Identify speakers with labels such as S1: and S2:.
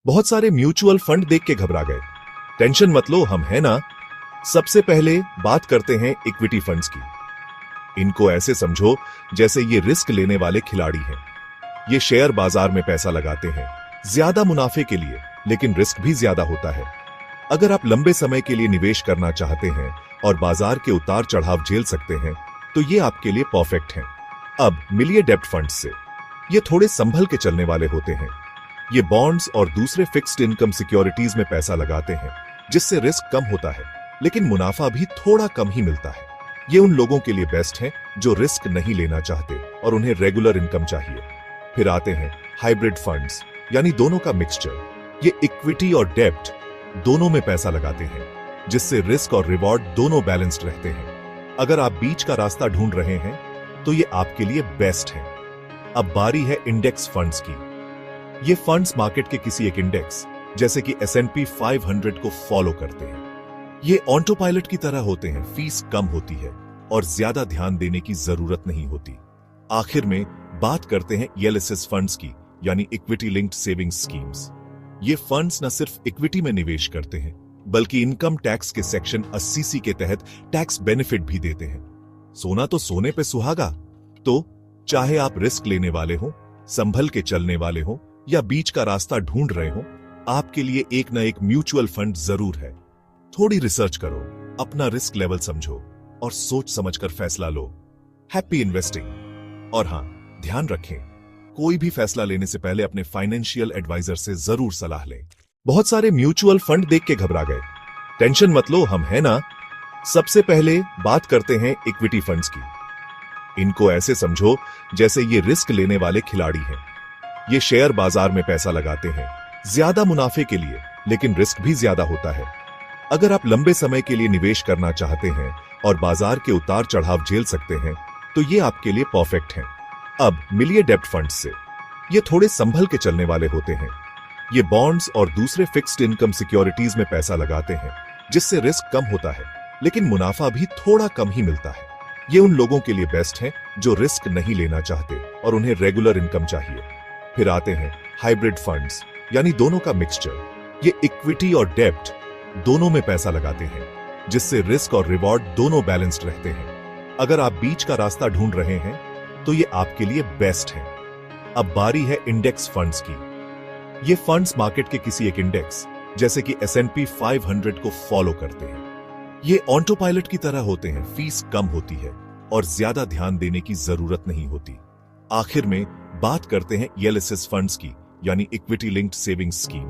S1: बहुत सारे mutual fund देख के घबरा गए। टेंशन मत लो, हम हैं ना। सबसे पहले बात करते हैं इक्विटी फंड्स की। इनको ऐसे समझो जैसे ये रिस्क लेने वाले खिलाड़ी हैं। ये शेयर बाजार में पैसा लगाते हैं ज्यादा मुनाफे के लिए, लेकिन रिस्क भी ज्यादा होता है। अगर आप लंबे समय के लिए निवेश करना चाहते हैं और बाजार के उतार चढ़ाव झेल सकते हैं, तो ये आपके लिए परफेक्ट हैं। अब मिलिए डेब्ट फंड्स से। ये थोड़े संभल के चलने वाले होते हैं। ये बॉन्ड्स और दूसरे फिक्स्ड इनकम सिक्योरिटीज में पैसा लगाते हैं, जिससे रिस्क कम होता है, लेकिन मुनाफा भी थोड़ा कम ही मिलता है। ये उन लोगों के लिए बेस्ट है जो रिस्क नहीं लेना चाहते और उन्हें रेगुलर इनकम चाहिए। फिर आते हैं हाइब्रिड फंड्स, यानी दोनों का मिक्सचर। ये इक्विटी और डेब्ट दोनों में पैसा लगाते हैं, जिससे रिस्क और रिवॉर्ड दोनों बैलेंस्ड रहते हैं। अगर आप बीच का रास्ता ढूंढ रहे हैं, तो ये आपके लिए बेस्ट है। अब बारी है इंडेक्स फंड्स की। ये फंड्स मार्केट के किसी एक इंडेक्स, जैसे कि S&P 500 को फॉलो करते हैं। ये ऑटो पायलट की तरह होते हैं, फीस कम होती है और ज्यादा ध्यान देने की जरूरत नहीं होती। आखिर में बात करते हैं ELSS फंड्स की, यानी इक्विटी लिंक्ड सेविंग्स स्कीम्स। ये फंड्स न सिर्फ इक्विटी में निवेश करते हैं, बल्कि इनकम टैक्स के सेक्शन 80C के तहत टैक्स बेनिफिट भी देते हैं। सोना तो सोने पे सुहागा। तो चाहे आप रिस्क लेने वाले हो, संभल के चलने वाले हो, या बीच का रास्ता ढूंढ रहे हो, आपके लिए एक न एक म्यूचुअल फंड जरूर है। थोड़ी रिसर्च करो, अपना रिस्क लेवल समझो और सोच समझकर फैसला लो। Happy investing. और हां, ध्यान रखें, कोई भी फैसला लेने से पहले अपने फाइनेंशियल एडवाइजर से जरूर सलाह लें। बहुत सारे म्यूचुअल फंड देख के घबरा गए। टेंशन मत लो, हम हैं ना। सबसे पहले बात करते हैं इक्विटी फंड्स की। इनको ऐसे समझो जैसे ये रिस्क लेने वाले खिलाड़ी हैं। ये शेयर बाजार में पैसा लगाते हैं ज्यादा मुनाफे के लिए, लेकिन रिस्क भी ज्यादा होता है। अगर आप लंबे समय के लिए निवेश करना चाहते हैं और बाजार के उतार चढ़ाव झेल सकते हैं, तो ये आपके लिए परफेक्ट हैं। अब मिलिए डेब्ट फंड्स से। ये थोड़े संभल के चलने वाले होते हैं। ये बॉन्ड्स और दूसरे फिक्स्ड इनकम सिक्योरिटीज में पैसा लगाते हैं, जिससे रिस्क कम होता है, लेकिन मुनाफा भी थोड़ा कम ही मिलता है। ये उन लोगों के लिए बेस्ट है जो रिस्क नहीं लेना चाहते और उन्हें रेगुलर इनकम चाहिए। फिर आते हैं हाइब्रिड फंड्स, यानी दोनों का मिक्सचर। ये इक्विटी और डेब्ट दोनों में पैसा लगाते हैं, जिससे रिस्क और रिवॉर्ड दोनों बैलेंस्ड रहते हैं। अगर आप बीच का रास्ता ढूंढ रहे हैं, तो ये आपके लिए बेस्ट है। अब बारी है इंडेक्स फंड्स की। ये फंड्स मार्केट के किसी एक इंडेक्स, जैसे कि S&P 500 को फॉलो करते हैं। ये ऑटो पायलट की तरह होते हैं, फीस कम होती है और ज्यादा ध्यान देने की जरूरत नहीं होती। आखिर में बात करते हैं ELSS फंड्स की, यानी इक्विटी लिंक्ड सेविंग्स स्कीम।